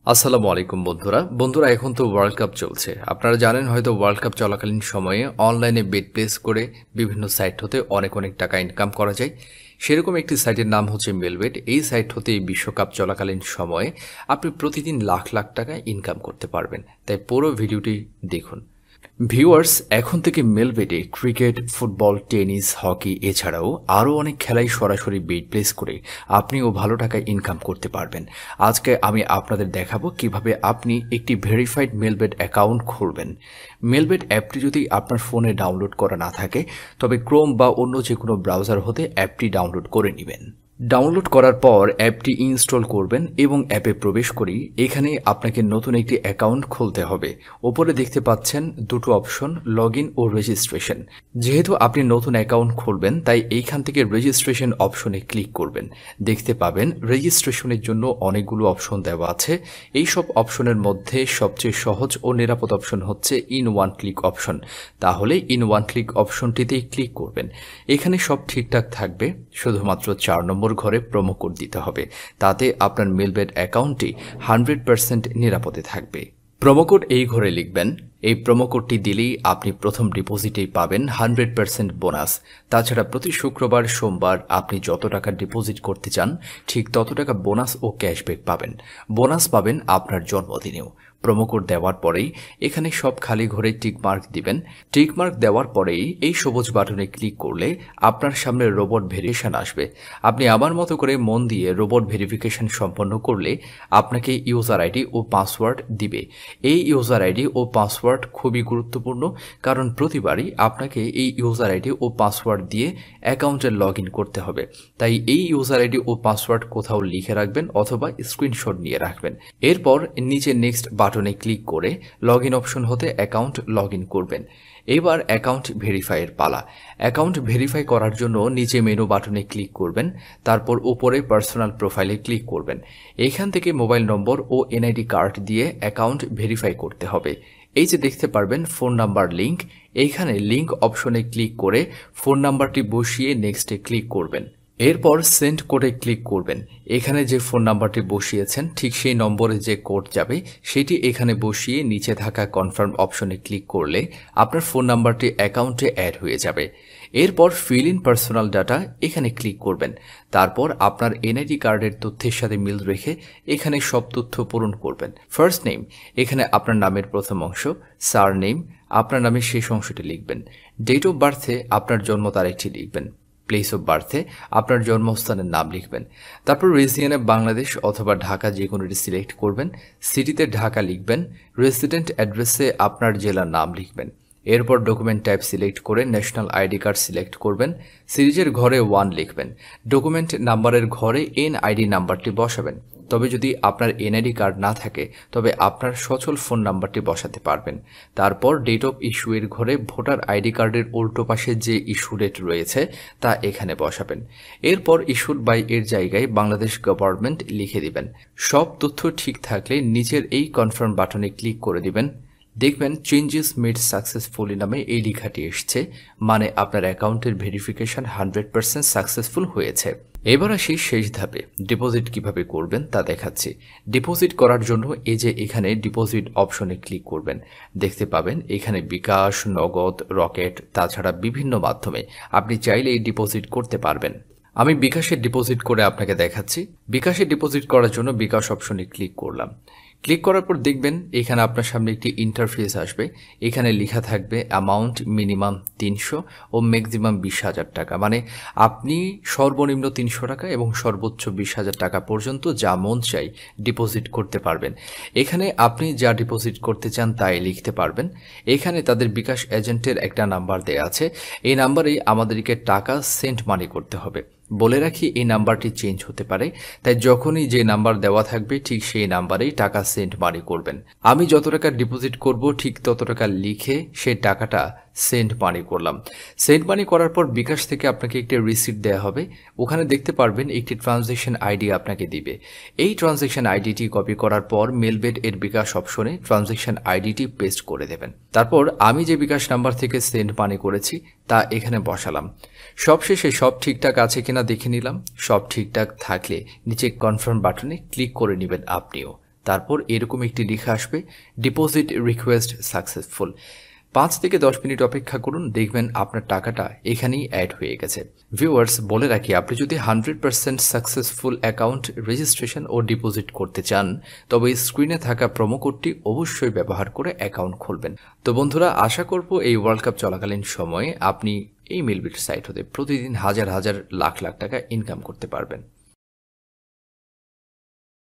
আসসালামু আলাইকুম বন্ধুরা এখন তো ওয়ার্ল্ড কাপ চলছে। আপনারা জানেন হয়তো ওয়ার্ল্ড কাপ চলাকালীন সময়ে অনলাইনে বেট প্লেস করে বিভিন্ন সাইট হতে অনেক টাকা ইনকাম করা যায়। সেরকম একটি সাইটের নাম হচ্ছে মেলবেট। এই সাইট হতে এই বিশ্বকাপ চলাকালীন সময়ে আপনি প্রতিদিন লাখ টাকা ইনকাম করতে পারবেন। তাই পুরো ভিডিওটি দেখুন। ভিউয়ার্স, এখন থেকে মেলবেটে ক্রিকেট, ফুটবল, টেনিস, হকি এছাড়াও আরও অনেক খেলাই সরাসরি বেট প্লেস করে আপনিও ভালো টাকা ইনকাম করতে পারবেন। আজকে আমি আপনাদের দেখাবো কিভাবে আপনি একটি ভেরিফাইড মেলবেট অ্যাকাউন্ট খুলবেন। মেলবেট অ্যাপটি যদি আপনার ফোনে ডাউনলোড করা না থাকে তবে ক্রোম বা অন্য যে কোনো ব্রাউজার হতে অ্যাপটি ডাউনলোড করে নেবেন। ডাউনলোড করার পর অ্যাপটি ইনস্টল করবেন এবং অ্যাপে প্রবেশ করি এখানে আপনাকে নতুন একটি অ্যাকাউন্ট খুলতে হবে। ওপরে দেখতে পাচ্ছেন দুটো অপশন, লগ ইন ও রেজিস্ট্রেশন। যেহেতু আপনি নতুন অ্যাকাউন্ট খুলবেন তাই এইখান থেকে রেজিস্ট্রেশন অপশনে ক্লিক করবেন। দেখতে পাবেন রেজিস্ট্রেশনের জন্য অনেকগুলো অপশন দেওয়া আছে। এই সব অপশনের মধ্যে সবচেয়ে সহজ ও নিরাপদ অপশন হচ্ছে ইন ওয়ান ক্লিক অপশন। তাহলে ইন ওয়ান ক্লিক অপশনটিতেই ক্লিক করবেন। এখানে সব ঠিকঠাক থাকবে, শুধুমাত্র 4 নম্বর ঘরে প্রোমো কোড দিতে হবে। তাতে আপনার মেলবেট অ্যাকাউন্টটি 100% নিরাপদে থাকবে। প্রোমো কোড এই ঘরে লিখবেন। এই প্রোমো কোডটি দিলেই আপনি প্রথম ডিপোজিটেই পাবেন 100% বোনাস। তাছাড়া প্রতি শুক্রবার, সোমবার আপনি যত টাকা ডিপোজিট করতে চান ঠিক তত টাকা বোনাস ও ক্যাশব্যাক পাবেন। বোনাস পাবেন আপনার জন্মদিনেও। প্রোমো কোড দেওয়ার পরেই এখানে সব খালি ঘরে টিকমার্ক দিবেন। টিকমার্ক দেওয়ার পরেই এই সবুজ বাটনে ক্লিক করলে আপনার সামনে রোবট ভেরিফিকেশন আসবে। আপনি আমার মতো করে মন দিয়ে রোবট ভেরিফিকেশন সম্পন্ন করলে আপনাকে ইউজার আইডি ও পাসওয়ার্ড দিবে। এই ইউজার আইডি ও পাসওয়ার্ড খুবই গুরুত্বপূর্ণ, কারণ প্রতিবারই আপনাকে এই ইউজার আইডি ও পাসওয়ার্ড দিয়ে অ্যাকাউন্টে লগ ইন করতে হবে। তাই এই ইউজার আইডি ও পাসওয়ার্ড কোথাও লিখে রাখবেন অথবা স্ক্রিনশট নিয়ে রাখবেন। এরপর নিচে নেক্সট বাটনে ক্লিক করে লগ ইন অপশন হতে অ্যাকাউন্ট লগ ইন করবেন। এবার অ্যাকাউন্ট ভেরিফাইয়ের পালা। অ্যাকাউন্ট ভেরিফাই করার জন্য নিচে মেনু বাটনে ক্লিক করবেন, তারপর উপরে পার্সোনাল প্রোফাইলে ক্লিক করবেন। এখান থেকে মোবাইল নম্বর ও এনআইডি কার্ড দিয়ে অ্যাকাউন্ট ভেরিফাই করতে হবে। এই যে দেখতে পারবেন ফোন নাম্বার লিঙ্ক, এইখানে লিঙ্ক অপশনে ক্লিক করে ফোন নাম্বারটি বসিয়ে নেক্সটে ক্লিক করবেন। এরপর সেন্ড কোডে ক্লিক করবেন। এখানে যে ফোন নাম্বারটি বসিয়েছেন ঠিক সেই নম্বরে যে কোড যাবে সেটি এখানে বসিয়ে নিচে থাকা কনফার্ম অপশনে ক্লিক করলে আপনার ফোন নাম্বারটি অ্যাকাউন্টে অ্যাড হয়ে যাবে। এরপর ফিল ইন পার্সোনাল ডাটা এখানে ক্লিক করবেন। তারপর আপনার এনআইডি কার্ডের তথ্যের সাথে মিল রেখে এখানে সব তথ্য পূরণ করবেন। ফার্স্ট নেম, এখানে আপনার নামের প্রথম অংশ। সার নেম, আপনার নামের শেষ অংশটি লিখবেন। ডেট অফ বার্থে আপনার জন্ম তারিখটি লিখবেন। প্লেস অফ বার্থে আপনার জন্মস্থানের নাম লিখবেন। তারপর রিজিয়নে বাংলাদেশ অথবা ঢাকা যে কোনোটি সিলেক্ট করবেন। সিটিতে ঢাকা লিখবেন। রেসিডেন্ট অ্যাড্রেসে আপনার জেলার নাম লিখবেন। এরপর ডকুমেন্ট টাইপ সিলেক্ট করে ন্যাশনাল আইডি কার্ড সিলেক্ট করবেন। সিরিজের ঘরে 1 লিখবেন। ডকুমেন্ট নাম্বারের ঘরে এনআইডি নাম্বারটি বসাবেন। তবে যদি আপনার এনআইডি কার্ড না থাকে তবে আপনার সচল ফোন নাম্বারটি বসাতে পারবেন। তারপর ডেট অফ ইস্যু এর ঘরে ভোটার আইডি কার্ডের উল্টো পাশে যে ইস্যু ডেট রয়েছে তা এখানে বসাবেন। এরপর ইস্যুড বাই এর জায়গায় বাংলাদেশ গভর্নমেন্ট লিখে দিবেন। সব তথ্য ঠিক থাকলে নিচের এই কনফার্ম বাটনে ক্লিক করে দিবেন। দেখবেন চেঞ্জেস মেড সাকসেসফুলি নামে এই লেখাটি এসছে, মানে আপনার অ্যাকাউন্টের ভেরিফিকেশন 100% সাকসেসফুল হয়েছে। এবার আসি শেষ ধাপে, ডিপোজিট কিভাবে করবেন তা দেখাচ্ছি। ডিপোজিট করার জন্য এই যে এখানে ডিপোজিট অপশনে ক্লিক করবেন। দেখতে পাবেন এখানে বিকাশ, নগদ, রকেট, তাছাড়া বিভিন্ন মাধ্যমে আপনি চাইলেই ডিপোজিট করতে পারবেন। আমি বিকাশে ডিপোজিট করে আপনাকে দেখাচ্ছি। বিকাশে ডিপোজিট করার জন্য বিকাশ অপশনে ক্লিক করলাম। ক্লিক করার পর দেখবেন এখানে আপনার সামনে একটি ইন্টারফেস আসবে। এখানে লেখা থাকবে অ্যামাউন্ট মিনিমাম 300 ও ম্যাক্সিমাম 20,000 টাকা, মানে আপনি সর্বনিম্ন 300 টাকা এবং সর্বোচ্চ 20,000 টাকা পর্যন্ত যা মন চাই ডিপোজিট করতে পারবেন। এখানে আপনি যা ডিপোজিট করতে চান তাই লিখতে পারবেন। এখানে তাদের বিকাশ এজেন্টের একটা নাম্বার দেয়া আছে। এই নাম্বারেই আমাদেরকে টাকা সেন্ড মানি করতে হবে। বলে রাখি এই নাম্বারটি চেঞ্জ হতে পারে, তাই যখনই যে নাম্বার দেওয়া থাকবে ঠিক সেই নাম্বারেই টাকা সেন্ড মানি করবেন। আমি যত টাকা ডিপোজিট করব ঠিক তত টাকা লিখে সেই টাকাটা সেন্ড মানি করলাম। সেন্ড মানি করার পর বিকাশ থেকে আপনাকে একটি রিসিপ্ট দেওয়া হবে। ওখানে দেখতে পারবেন একটি ট্রানজ্যাকশন আইডি আপনাকে দিবে। এই ট্রানজ্যাকশন আইডিটি কপি করার পর মেলবেট এর বিকাশ অপশনে ট্রানজ্যাকশন আইডিটি পেস্ট করে দেবেন। তারপর আমি যে বিকাশ নাম্বার থেকে সেন্ড মানি করেছি তা এখানে বসালাম। সবশেষে সব ঠিকঠাক আছে কিনা দেখে নিলাম। সব ঠিকঠাক থাকলে নিচে কনফার্ম বাটনে ক্লিক করে নেবেন আপনিও। তারপর এরকম একটি লেখা আসবে ডিপোজিট রিকোয়েস্ট সাকসেসফুল। 5 থেকে 10 মিনিট অপেক্ষা করুন, দেখবেন আপনার টাকাটা এখানেই অ্যাড হয়ে গেছে। ভিউয়ার্স, বলে রাখি, আপনি যদি 100% সাকসেসফুল অ্যাকাউন্ট রেজিস্ট্রেশন ও ডিপোজিট করতে চান তবে স্ক্রিনে থাকা প্রোমো কোডটি অবশ্যই ব্যবহার করে অ্যাকাউন্ট খুলবেন। তো বন্ধুরা, আশা করব এই ওয়ার্ল্ড কাপ চলাকালীন সময়ে আপনি এই মিলবিট সাইট হতে প্রতিদিন হাজার হাজার লাখ লাখ টাকা ইনকাম করতে পারবেন।